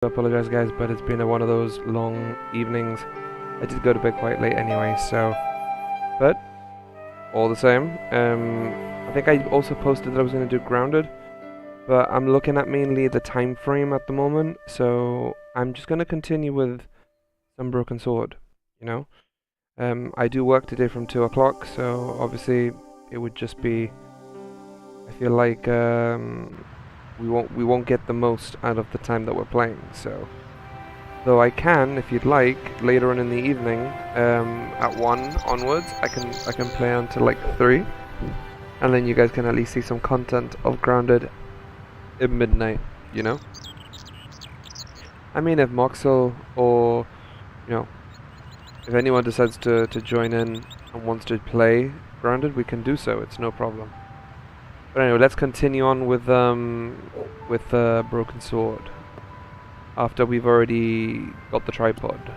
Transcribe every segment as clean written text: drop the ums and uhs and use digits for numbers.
I apologize, guys, but it's been one of those long evenings. I did go to bed quite late anyway, so... But, all the same, I think I also posted that I was going to do Grounded, but I'm looking at mainly the time frame at the moment, so I'm just going to continue with some Broken Sword, you know? I do work today from 2 o'clock, so obviously it would just be... I feel like, we won't get the most out of the time that we're playing, so... Though I can, if you'd like, later on in the evening, at 1 onwards, I can play until like 3. And then you guys can at least see some content of Grounded at midnight, you know? I mean, if Moxel or, you know, if anyone decides to join in and wants to play Grounded, we can do so, it's no problem. But anyway, let's continue on with Broken Sword. After we've already got the tripod.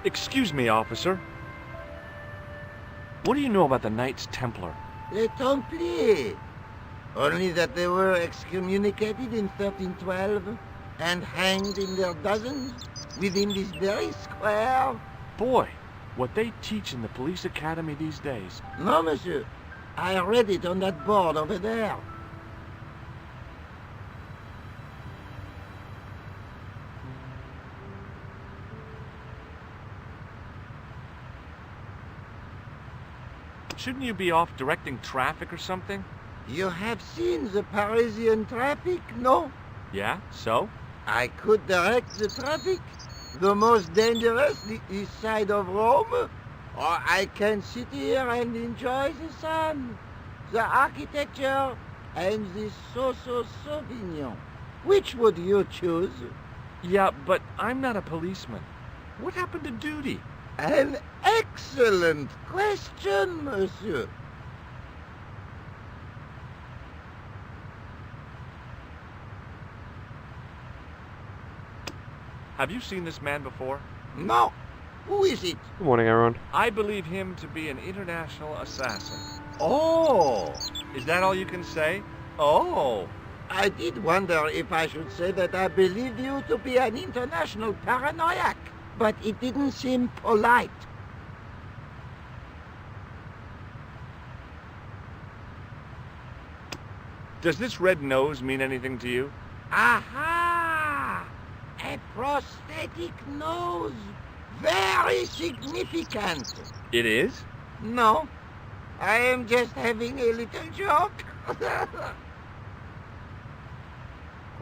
Excuse me, officer. What do you know about the Knights Templar? Les Templiers. Only that they were excommunicated in 1312 and hanged in their dozens within this very square. Boy, what they teach in the police academy these days. No, monsieur. I read it on that board over there. Shouldn't you be off directing traffic or something? You have seen the Parisian traffic, no? Yeah, so? I could direct the traffic. The most dangerous, the east side of Rome. Or I can sit here and enjoy the sun, the architecture, and the Sauvignon. Which would you choose? Yeah, but I'm not a policeman. What happened to duty? An excellent question, monsieur. Have you seen this man before? No. Who is it? Good morning, everyone. I believe him to be an international assassin. Oh. Is that all you can say? Oh. I did wonder if I should say that I believe you to be an international paranoiac, but it didn't seem polite. Does this red nose mean anything to you? Aha! A prosthetic nose. Very significant. It is? No, I am just having a little joke.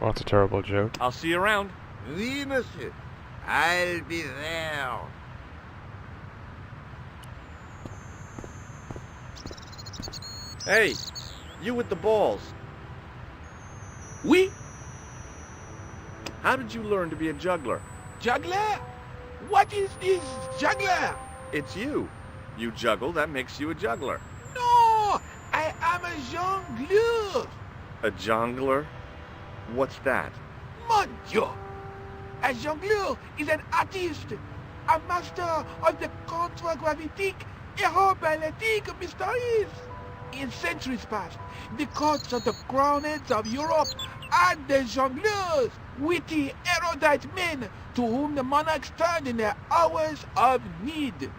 Oh, that's a terrible joke. I'll see you around. Oui, monsieur. I'll be there. Hey, you with the balls. Oui, How did you learn to be a juggler? juggler? What is this juggler? It's you. You juggle, that makes you a juggler. No, I am a jongleur. A jongler? What's that? Mon Dieu. A jongleur is an artist, a master of the contragravitic aeroballetic mysteries. In centuries past, the courts of the crowned heads of Europe had the jongleurs, witty, erudite men to whom the monarchs turned in their hours of need.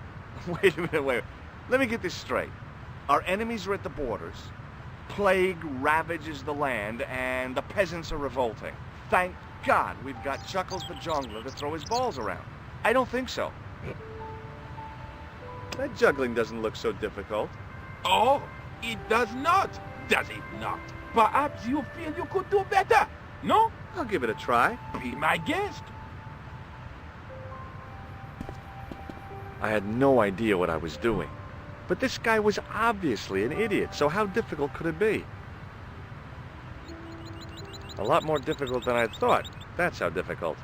Wait a minute, wait. Let me get this straight. Our enemies are at the borders. Plague ravages the land, and the peasants are revolting. Thank God we've got Chuckles the Jongler to throw his balls around. I don't think so. That juggling doesn't look so difficult. Oh, it does not, does it not? Perhaps you feel you could do better, no? I'll give it a try. Be my guest. I had no idea what I was doing. But this guy was obviously an idiot, so how difficult could it be? A lot more difficult than I thought. That's how difficult.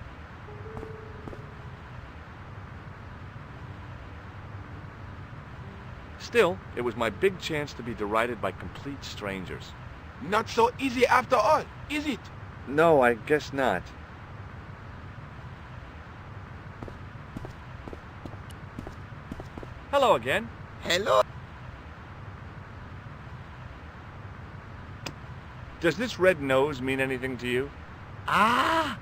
Still, it was my big chance to be derided by complete strangers. Not so easy after all, is it? No, I guess not. Hello again. Hello? Does this red nose mean anything to you? Ah,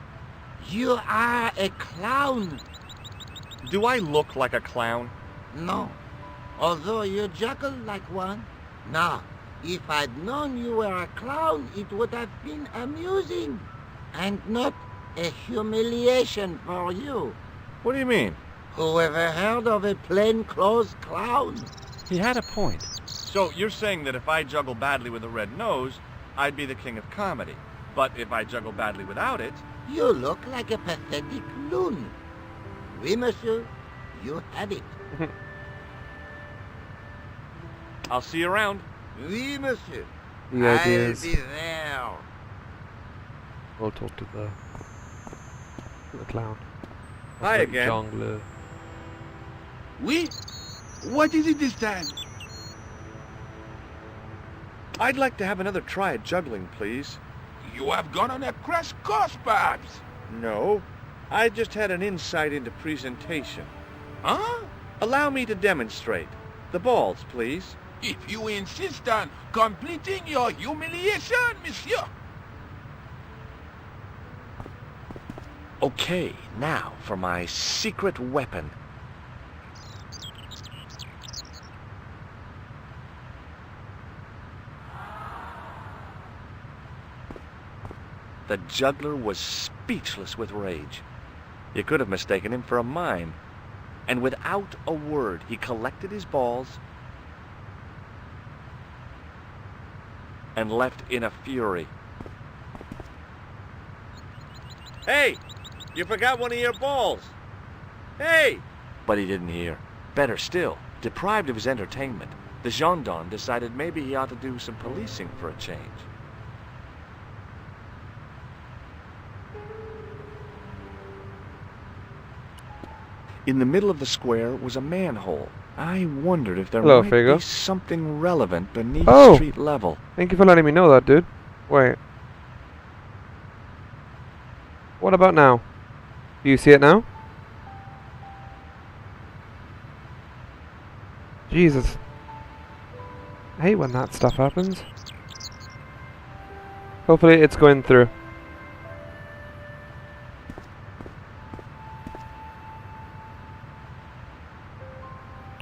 You are a clown. Do I look like a clown? No. Although you juggle like one. Now, if I'd known you were a clown, it would have been amusing. And not a humiliation for you. What do you mean? Who ever heard of a plainclothes clown? He had a point. So you're saying that if I juggle badly with a red nose, I'd be the king of comedy. But if I juggle badly without it... You look like a pathetic loon. Oui, monsieur. You have it. I'll see you around. Oui, monsieur. The idea I'll is be there. we'll talk to the clown. Hi The again. Jongleur. Oui? What is it this time? I'd like to have another try at juggling, please. You have gone on a crash course, perhaps? No. I just had an insight into presentation. Huh? Allow me to demonstrate. The balls, please. If you insist on completing your humiliation, monsieur. Okay, now for my secret weapon. The juggler was speechless with rage. You could have mistaken him for a mime. And without a word, he collected his balls and left in a fury. Hey! You forgot one of your balls! Hey! But he didn't hear. Better still, deprived of his entertainment, the gendarme decided maybe he ought to do some policing for a change. In the middle of the square was a manhole. I wondered if there Hello, might Figo. be something relevant beneath Oh! street level. Thank you for letting me know that, dude. Wait. What about now? Do you see it now? Jesus. I hate when that stuff happens. Hopefully it's going through.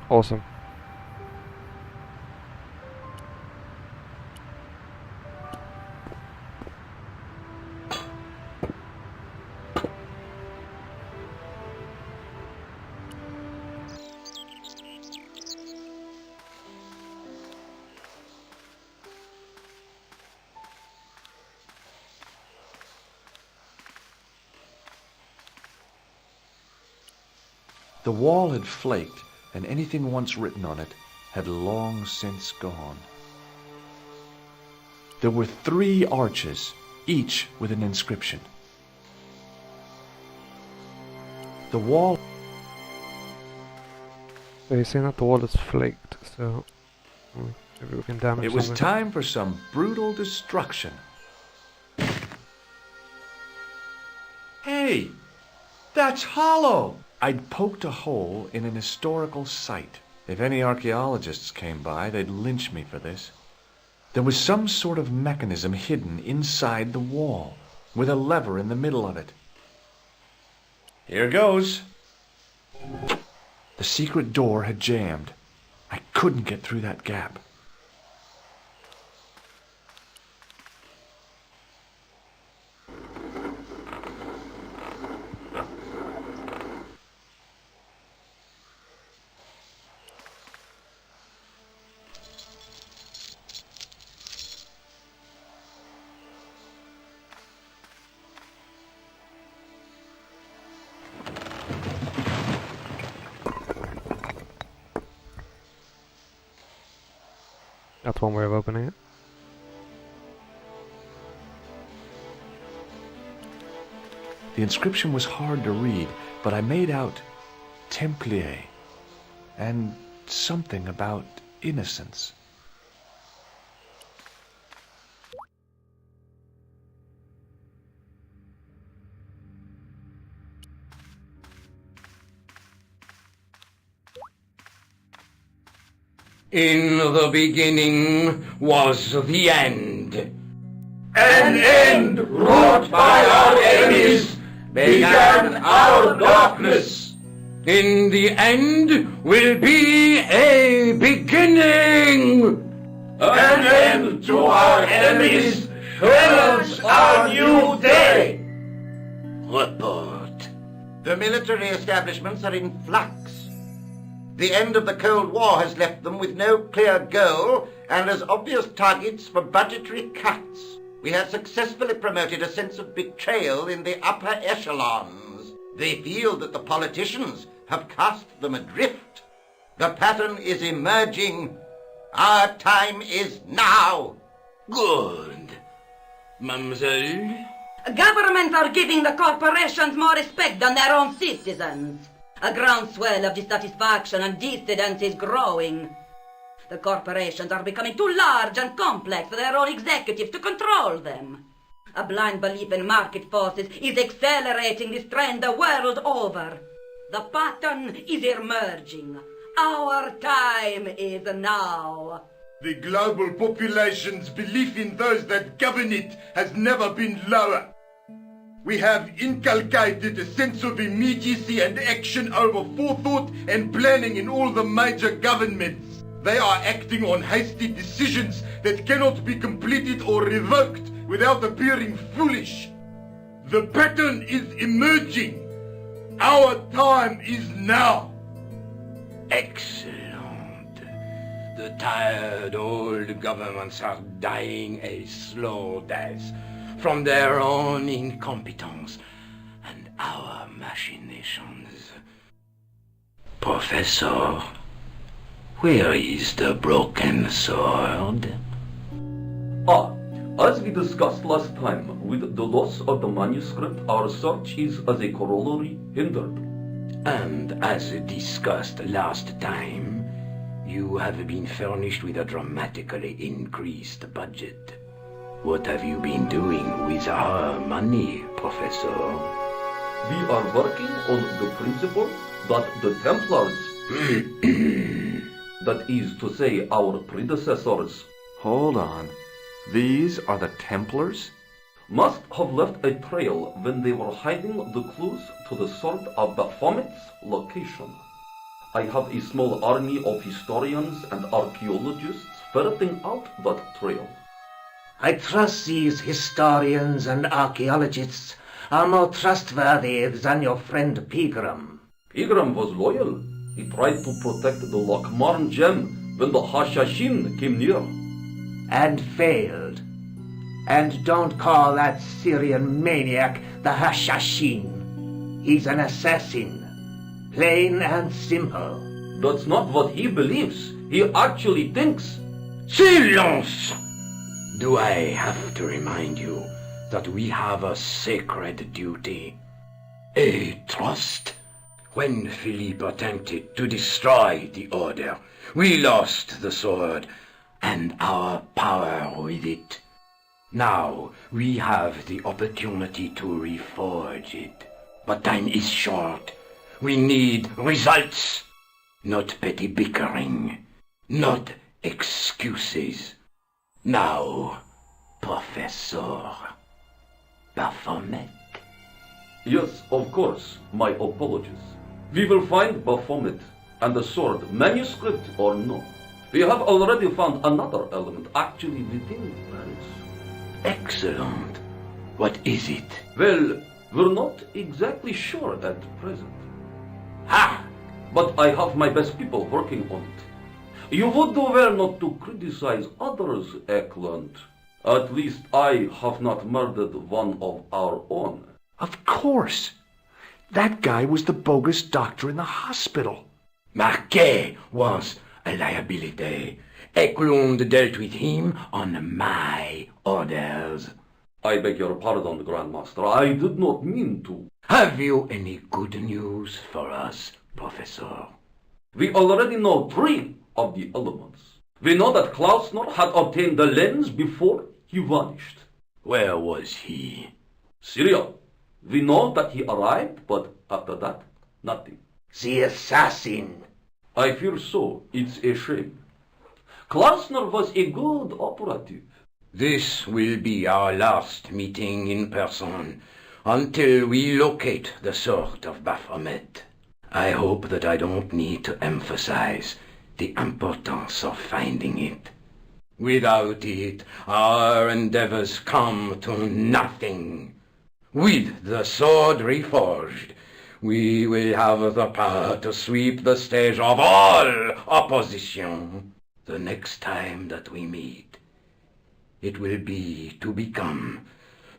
Awesome. The wall had flaked, and anything once written on it had long since gone. There were 3 arches, each with an inscription. The wall... So you're saying that the wall is flaked, so maybe we can damage It was something. time for some brutal destruction. Hey! That's hollow! I'd poked a hole in an historical site. If any archaeologists came by, they'd lynch me for this. There was some sort of mechanism hidden inside the wall, with a lever in the middle of it. Here goes. The secret door had jammed. I couldn't get through that gap. That's one way of opening it. The inscription was hard to read, but I made out Templar and something about innocence. In the beginning was the end. An end wrought by our enemies began our darkness. In the end will be a beginning. An end to our enemies heralds our new day. Report. The military establishments are in flux. The end of the Cold War has left them with no clear goal and as obvious targets for budgetary cuts. We have successfully promoted a sense of betrayal in the upper echelons. They feel that the politicians have cast them adrift. The pattern is emerging. Our time is now. Good. Mademoiselle? Governments are giving the corporations more respect than their own citizens. A groundswell of dissatisfaction and dissidence is growing. The corporations are becoming too large and complex for their own executives to control them. A blind belief in market forces is accelerating this trend the world over. The pattern is emerging. Our time is now. The global population's belief in those that govern it has never been lower. We have inculcated a sense of immediacy and action over forethought and planning in all the major governments. They are acting on hasty decisions that cannot be completed or revoked without appearing foolish. The pattern is emerging. Our time is now. Excellent. The tired old governments are dying a slow death from their own incompetence and our machinations. Professor, where is the broken sword? As we discussed last time, with the loss of the manuscript, our search is as a corollary hindered. And as discussed last time, you have been furnished with a dramatically increased budget. What have you been doing with our money, Professor? We are working on the principle that the Templars, that is to say our predecessors, Hold on. These are the Templars? must have left a trail when they were hiding the clues to the sword of Baphomet's location. I have a small army of historians and archaeologists ferreting out that trail. I trust these historians and archaeologists are more trustworthy than your friend Pegram. Pegram was loyal. He tried to protect the Lakmarn gem when the Hashashin came near. And failed. And don't call that Syrian maniac the Hashashin. He's an assassin. Plain and simple. That's not what he believes. He actually thinks. Silence! Do I have to remind you that we have a sacred duty? A trust? When Philippe attempted to destroy the Order, we lost the sword and our power with it. Now we have the opportunity to reforge it. But time is short. We need results, not petty bickering, not excuses. Now, Professor Baphomet. Yes, of course, my apologies. We will find Baphomet and the sword, manuscript or no. We have already found another element actually within Paris. Excellent. What is it? Well, we're not exactly sure at present. Ha! But I have my best people working on it. You would do well not to criticize others, Eklund. At least I have not murdered one of our own. Of course. That guy was the bogus doctor in the hospital. Marquet was a liability. Eklund dealt with him on my orders. I beg your pardon, Grandmaster. I did not mean to. Have you any good news for us, Professor? We already know 3 of the elements. We know that Klausner had obtained the lens before he vanished. Where was he? Syria. We know that he arrived, but after that, nothing. The assassin. I fear so. It's a shame. Klausner was a good operative. This will be our last meeting in person. until we locate the sword of Baphomet. I hope that I don't need to emphasize the importance of finding it. Without it, our endeavors come to nothing. With the sword reforged, we will have the power to sweep the stage of all opposition. The next time that we meet, it will be to become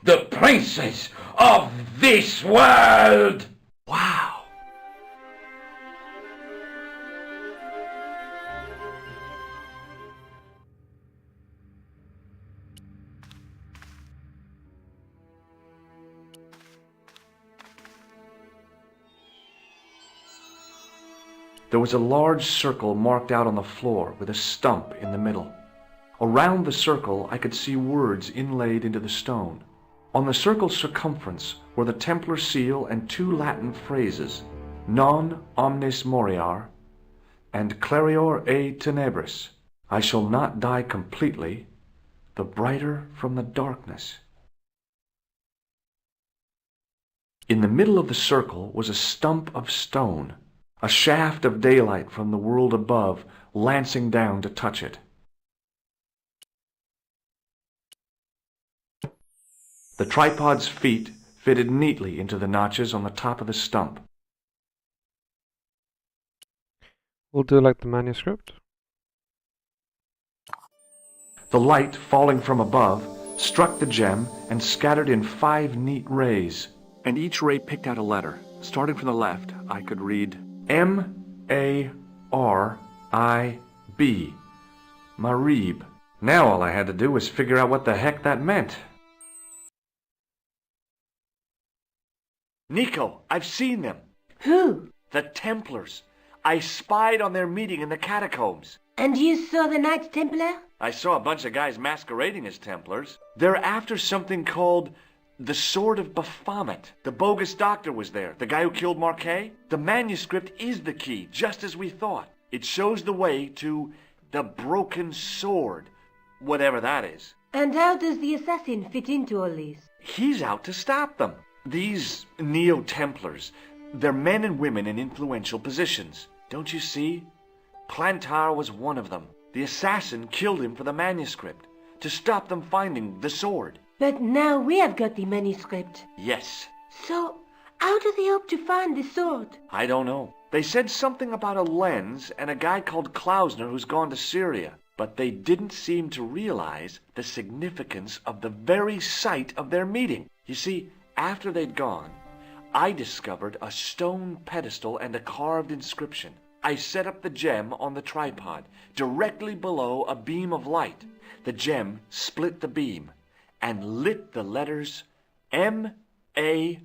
the princess of this world! Wow. There was a large circle marked out on the floor with a stump in the middle. Around the circle I could see words inlaid into the stone. On the circle's circumference were the Templar seal and 2 Latin phrases, Non omnis moriar and Clarior e tenebris. I shall not die completely, the brighter from the darkness. In the middle of the circle was a stump of stone, a shaft of daylight from the world above lancing down to touch it. The tripod's feet fitted neatly into the notches on the top of the stump. We'll do like the manuscript. The light falling from above struck the gem and scattered in 5 neat rays, and each ray picked out a letter. Starting from the left, I could read M-A-R-I-B, Marib. Now all I had to do was figure out what the heck that meant. Nico, I've seen them. Who? The Templars. I spied on their meeting in the catacombs. And you saw the Knights Templar? I saw a bunch of guys masquerading as Templars. They're after something called the Sword of Baphomet. The bogus doctor was there, the guy who killed Marquet. The manuscript is the key, just as we thought. It shows the way to the broken sword, whatever that is. And how does the assassin fit into all this? He's out to stop them. These Neo-Templars, they're men and women in influential positions. Don't you see? Plantar was one of them. The assassin killed him for the manuscript, to stop them finding the sword. But now we have got the manuscript. Yes. So, how do they hope to find the sword? I don't know. They said something about a lens and a guy called Klausner who's gone to Syria. But they didn't seem to realize the significance of the very site of their meeting. You see, after they'd gone, I discovered a stone pedestal and a carved inscription. I set up the gem on the tripod, directly below a beam of light. The gem split the beam and lit the letters M-A-R-I-B.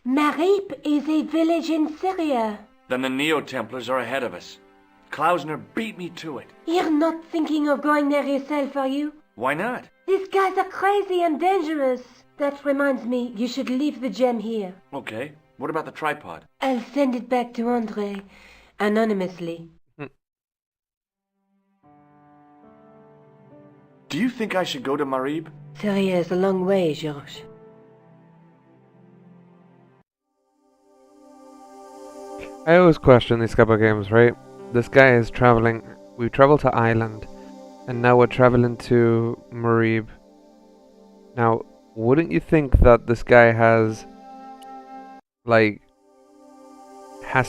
Marib is a village in Syria. Then the Neo-Templars are ahead of us. Klausner beat me to it. You're not thinking of going there yourself, are you? Why not? These guys are crazy and dangerous. That reminds me, you should leave the gem here. Okay. What about the tripod? I'll send it back to André, anonymously. Do you think I should go to Marib? Syria is a long way, Georges. I always question these couple of games, right? This guy is traveling. We traveled to Ireland, and now we're traveling to Marib. Now, wouldn't you think that this guy has to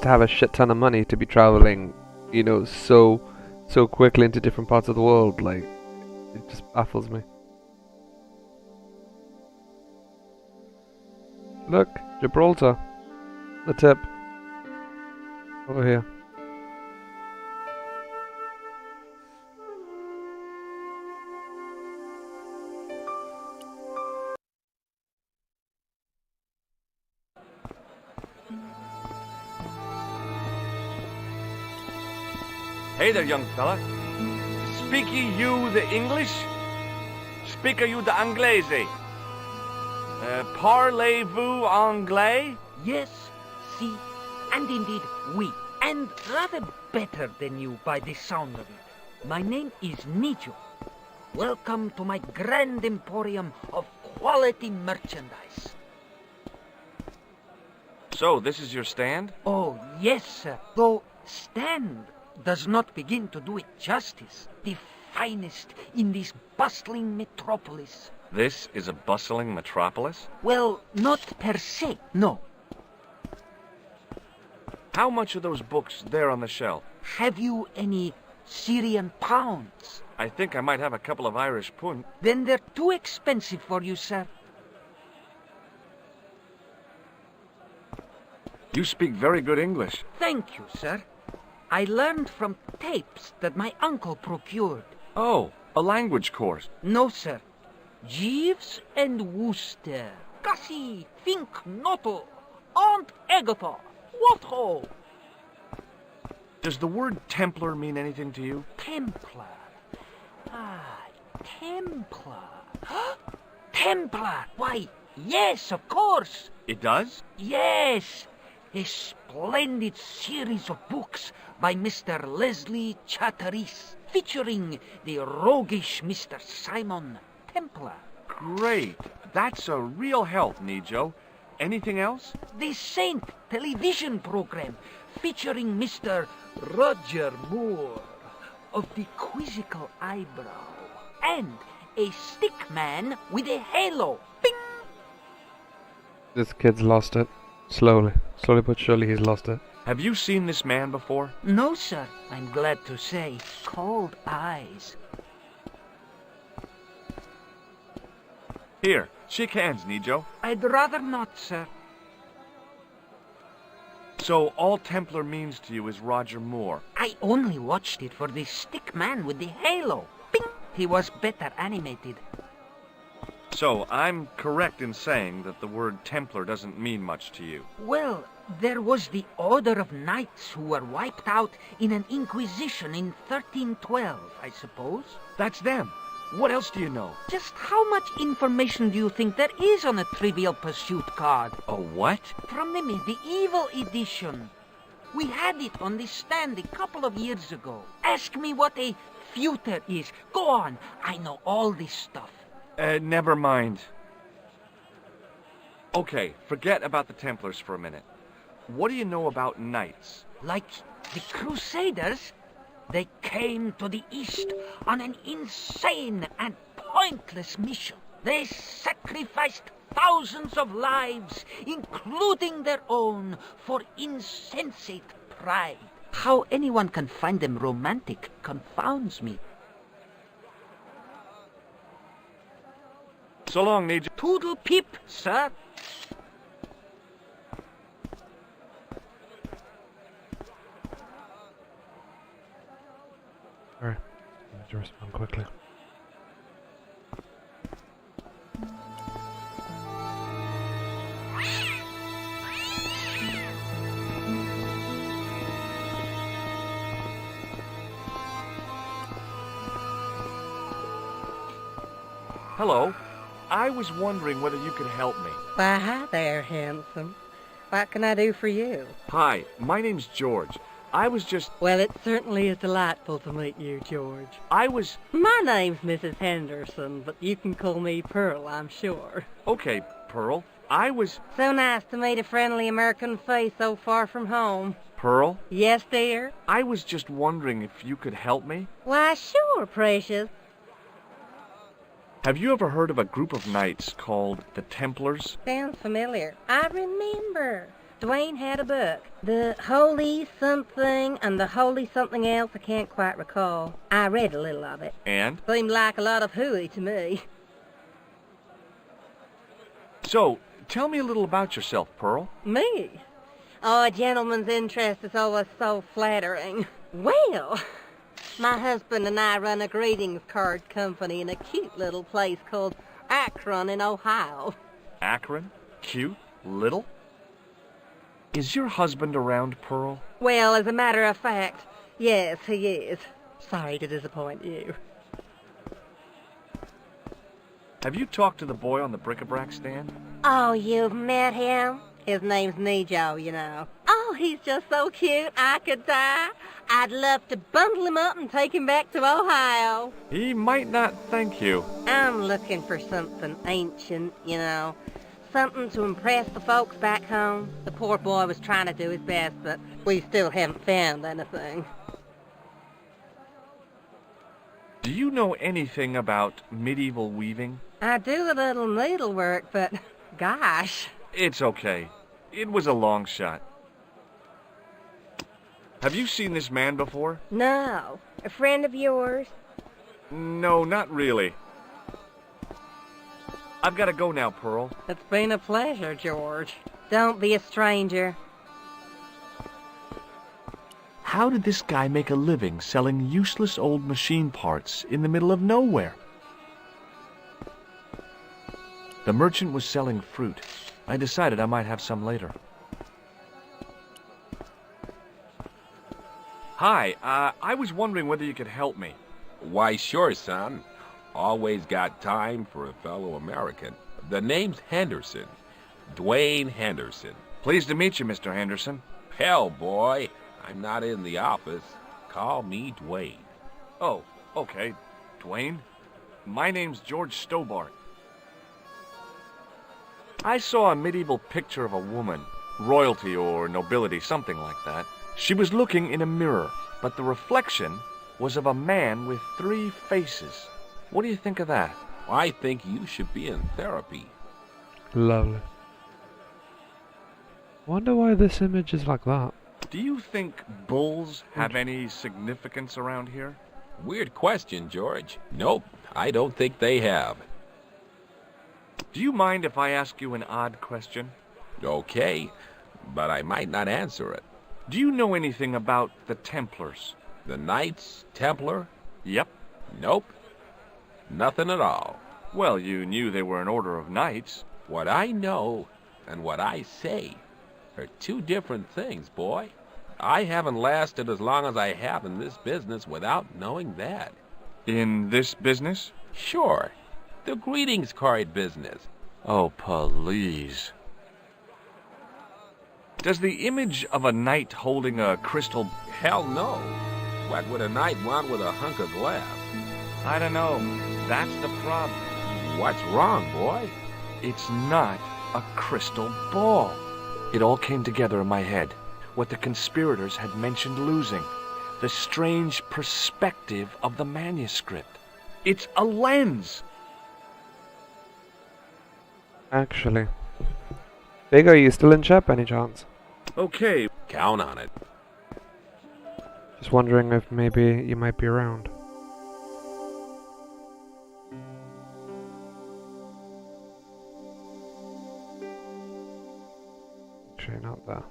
have a shit ton of money to be traveling, you know, so quickly into different parts of the world? Like, it just baffles me. Look, Gibraltar. The tip. Over here. Hey there, young fella. Speak you the English? Speak you the Anglaise? Parlez-vous anglais? Yes, si, and indeed oui, and rather better than you by the sound of it. My name is Nicho. Welcome to my grand emporium of quality merchandise. So, this is your stand? Oh, yes, sir. Though stand does not begin to do it justice. The finest in this bustling metropolis. This is a bustling metropolis? Well, not per se, no. How much are those books there on the shelf? Have you any Syrian pounds? I think I might have a couple of Irish pund. Then they're too expensive for you, sir. You speak very good English. Thank you, sir. I learned from tapes that my uncle procured. Oh, a language course. No, sir. Jeeves and Wooster. Gussie, Fink, Noto, Aunt Agatha. What ho? Does the word Templar mean anything to you? Templar. Ah, Templar. Templar! Why, yes, of course. It does? Yes. A splendid series of books by Mr. Leslie Chatteris, featuring the roguish Mr. Simon Templar. Great. That's a real help, Nijo. Anything else? The Saint television program, featuring Mr. Roger Moore of the quizzical eyebrow, and a stick man with a halo. Bing! This kid's lost it. Slowly but surely he's lost it. Have you seen this man before? No, sir. I'm glad to say. Cold eyes. Here, shake hands, Nijo. I'd rather not, sir. So all Templar means to you is Roger Moore. I only watched it for the stick man with the halo. Bing! He was better animated. So I'm correct in saying that the word Templar doesn't mean much to you. Well, there was the Order of Knights who were wiped out in an Inquisition in 1312, I suppose. That's them. What else do you know? Just how much information do you think there is on a Trivial Pursuit card? A what? From the medieval edition. We had it on the stand a couple of years ago. Ask me what a feuter is. Go on. I know all this stuff. Never mind. Okay, forget about the Templars for a minute. What do you know about knights? Like the Crusaders, they came to the East on an insane and pointless mission. They sacrificed thousands of lives, including their own, for insensate pride. How anyone can find them romantic confounds me. So long, Nijo. Toodle pip, sir. Alright, I need to respond quickly. Hello. I was wondering whether you could help me. Why, hi there, handsome. What can I do for you? Hi, my name's George. I was just... Well, it certainly is delightful to meet you, George. I was... My name's Mrs. Henderson, but you can call me Pearl, I'm sure. Okay, Pearl. I was... So nice to meet a friendly American face so far from home. Pearl? Yes, dear? I was just wondering if you could help me. Why, sure, precious. Have you ever heard of a group of knights called the Templars? Sounds familiar. I remember. Dwayne had a book. The Holy Something and the Holy Something Else, I can't quite recall. I read a little of it. And? Seemed like a lot of hooey to me. So, tell me a little about yourself, Pearl. Me? Oh, a gentleman's interest is always so flattering. Well, my husband and I run a greetings card company in a cute little place called Akron in Ohio. Akron? Cute? Little? Is your husband around, Pearl? Well, as a matter of fact, yes, he is. Sorry to disappoint you. Have you talked to the boy on the bric-a-brac stand? Oh, you've met him? His name's Nejo, you know. Oh, he's just so cute, I could die. I'd love to bundle him up and take him back to Ohio. He might not thank you. I'm looking for something ancient, you know. Something to impress the folks back home. The poor boy was trying to do his best, but we still haven't found anything. Do you know anything about medieval weaving? I do a little needlework, but gosh. It's okay. It was a long shot. Have you seen this man before? No. A friend of yours? No, not really. I've got to go now, Pearl. It's been a pleasure, George. Don't be a stranger. How did this guy make a living selling useless old machine parts in the middle of nowhere? The merchant was selling fruit. I decided I might have some later. Hi, I was wondering whether you could help me. Why, sure, son. Always got time for a fellow American. The name's Henderson. Dwayne Henderson. Pleased to meet you, Mr. Henderson. Hell, boy. I'm not in the office. Call me Dwayne. Oh, okay. Dwayne? My name's George Stobart. I saw a medieval picture of a woman, royalty or nobility, something like that. She was looking in a mirror, but the reflection was of a man with 3 faces. What do you think of that? I think you should be in therapy. Lovely. Wonder why this image is like that. Do you think bulls have any significance around here? Weird question, George. Nope, I don't think they have. Do you mind if I ask you an odd question? Okay, but I might not answer it. Do you know anything about the Templars? The Knights Templar? Yep. Nope. Nothing at all. Well, you knew they were an order of knights. What I know and what I say are 2 different things, boy. I haven't lasted as long as I have in this business without knowing that. In this business? Sure. The greetings card business. Oh, please. Does the image of a knight holding a crystal... Hell no. What would a knight want with a hunk of glass? I don't know. That's the problem. What's wrong, boy? It's not a crystal ball. It all came together in my head. What the conspirators had mentioned losing. The strange perspective of the manuscript. It's a lens. Actually. Big, are you still in chat by any chance? Okay. Count on it. Just wondering if maybe you might be around. Actually, not that.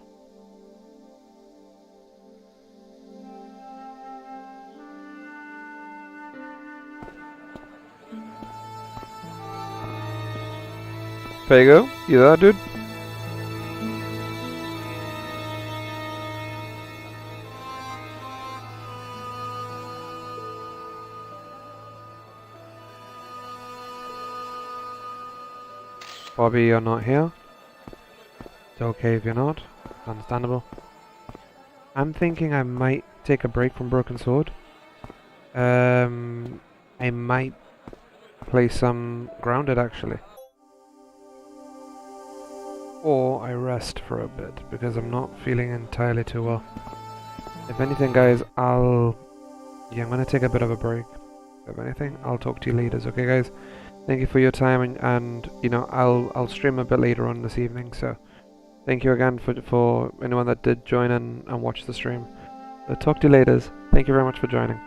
Fago, you there, dude? Bobby, you're not here. It's okay if you're not. It's understandable. I'm thinking I might take a break from Broken Sword. I might play some Grounded, actually. Or I rest for a bit, because I'm not feeling entirely too well. If anything, guys, I'm gonna take a bit of a break. If anything, I'll talk to you later, okay, guys? Thank you for your time, and you know, I'll stream a bit later on this evening, so thank you again for anyone that did join and watch the stream. I'll talk to you later. Thank you very much for joining.